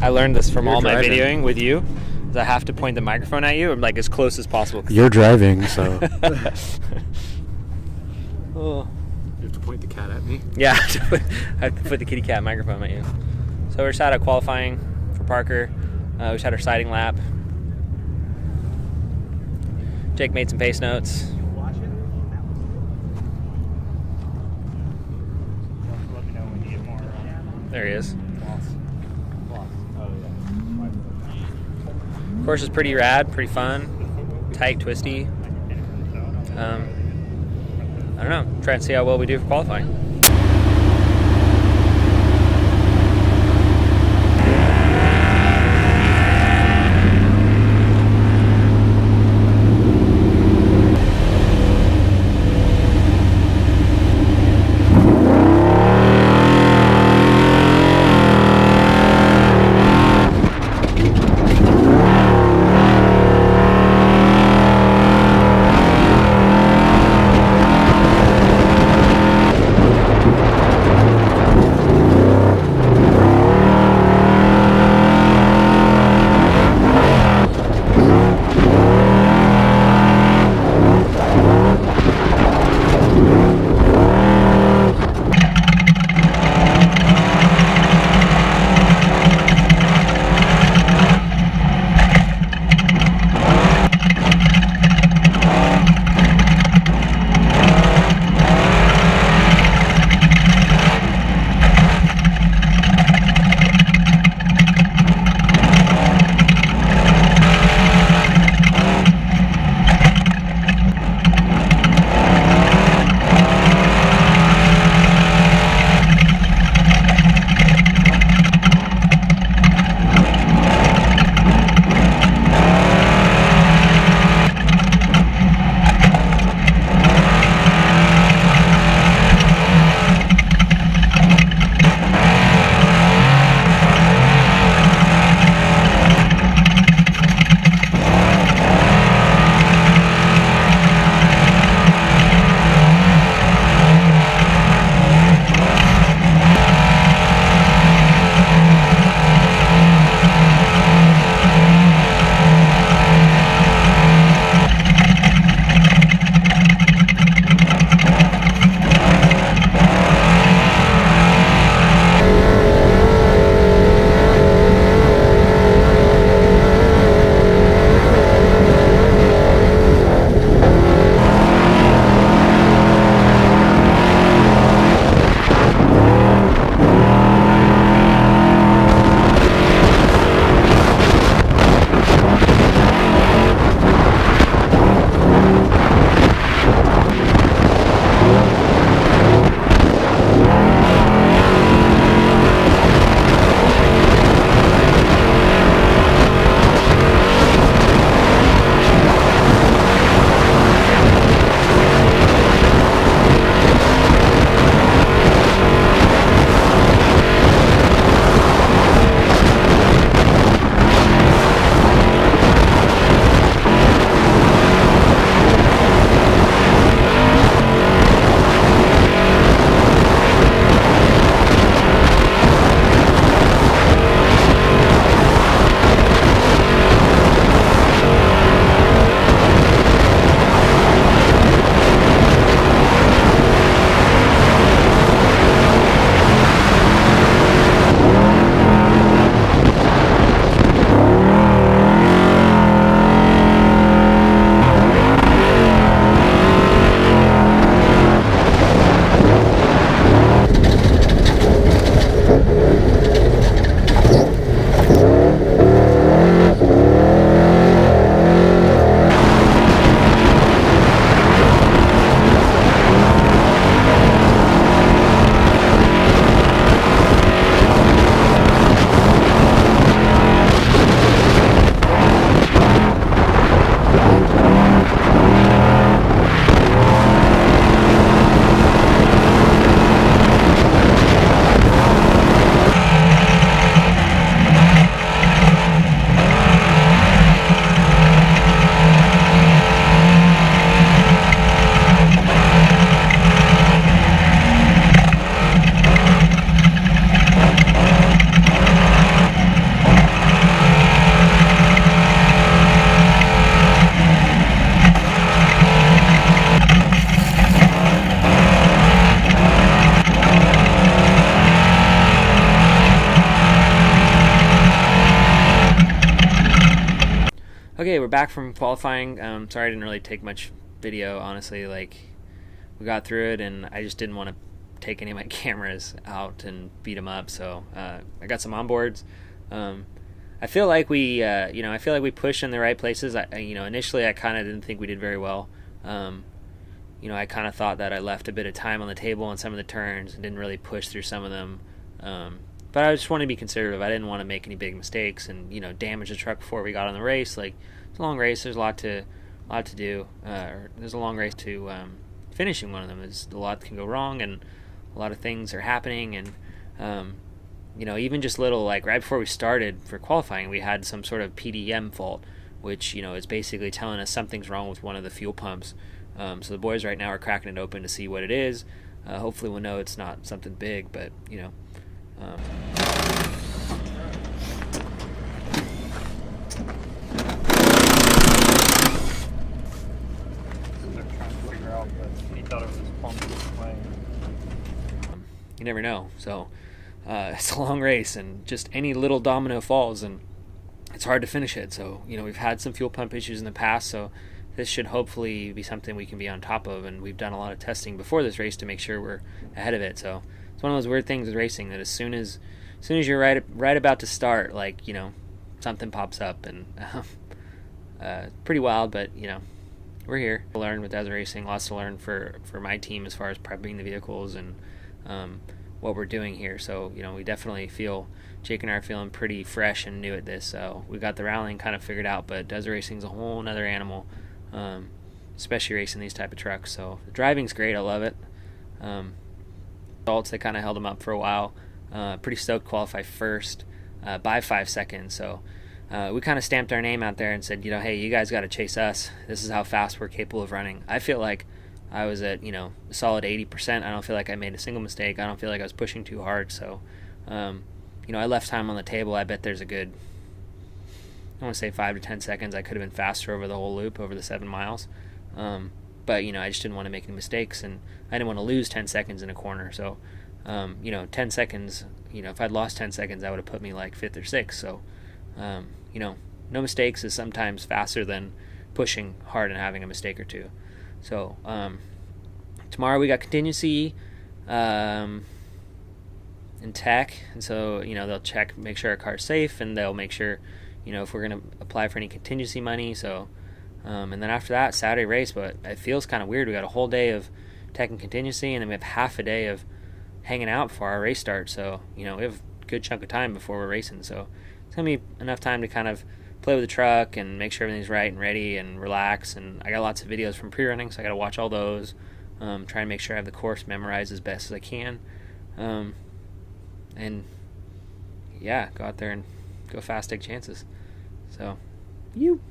I learned this from all my videoing with you. Is I have to point the microphone at you, like as close as possible. You're driving, so. Oh. You have to point the cat at me? Yeah, I have to put the kitty cat microphone at you. So we're just out of qualifying for Parker. We just had our sighting lap. Jake made some pace notes. There he is. Course is pretty rad, pretty fun, tight, twisty. I don't know. Try and see how well we do for qualifying. Okay, we're back from qualifying. Sorry I didn't really take much video, honestly. Like, we got through it, and I just didn't want to take any of my cameras out and beat them up. So I got some onboards. I feel like we, I feel like we pushed in the right places. Initially I kind of didn't think we did very well. I kind of thought that I left a bit of time on the table on some of the turns and didn't really push through some of them. But I just wanted to be conservative. I didn't want to make any big mistakes and damage the truck before we got on the race. Like, it's a long race. There's a lot to do. There's a long race to finishing one of them. There's a lot that can go wrong, and a lot of things are happening. And even just little, like right before we started for qualifying, we had some sort of PDM fault, which is basically telling us something's wrong with one of the fuel pumps. So the boys right now are cracking it open to see what it is. Hopefully we'll know it's not something big, but you never know. So it's a long race, and just any little domino falls and it's hard to finish it. So we've had some fuel pump issues in the past, so this should hopefully be something we can be on top of, and we've done a lot of testing before this race to make sure we're ahead of it. So it's one of those weird things with racing, that as soon as you're right about to start, like something pops up, and pretty wild. But we're here to learn with Desert Racing. Lots to learn for my team as far as prepping the vehicles and what we're doing here. So we definitely feel, Jake and I are feeling pretty fresh and new at this. So we got the rallying kind of figured out, but Desert Racing's a whole nother animal, especially racing these type of trucks. So the driving's great. I love it. Results, they kind of held them up for a while. Pretty stoked to qualify first by 5 seconds. So we kind of stamped our name out there and said, hey, you guys got to chase us. This is how fast we're capable of running. I feel like I was at a solid 80%. I don't feel like I made a single mistake. I don't feel like I was pushing too hard. So I left time on the table. I bet there's a good, I want to say 5 to 10 seconds. I could have been faster over the whole loop, over the 7 miles. But I just didn't want to make any mistakes, and I didn't want to lose 10 seconds in a corner. So 10 seconds, if I'd lost 10 seconds, that would have put me like 5th or 6th. So no mistakes is sometimes faster than pushing hard and having a mistake or two. So tomorrow we got contingency in tech, and so they'll check, make sure our car's safe, and they'll make sure if we're going to apply for any contingency money. So and then after that, Saturday race. But it feels kind of weird. We got a whole day of tech and contingency, and then we have half a day of hanging out before our race starts. So we have a good chunk of time before we're racing. So it's gonna be enough time to kind of play with the truck and make sure everything's right and ready and relax. And I got lots of videos from pre-running, so I got to watch all those. Try and make sure I have the course memorized as best as I can. And yeah, go out there and go fast, take chances. So you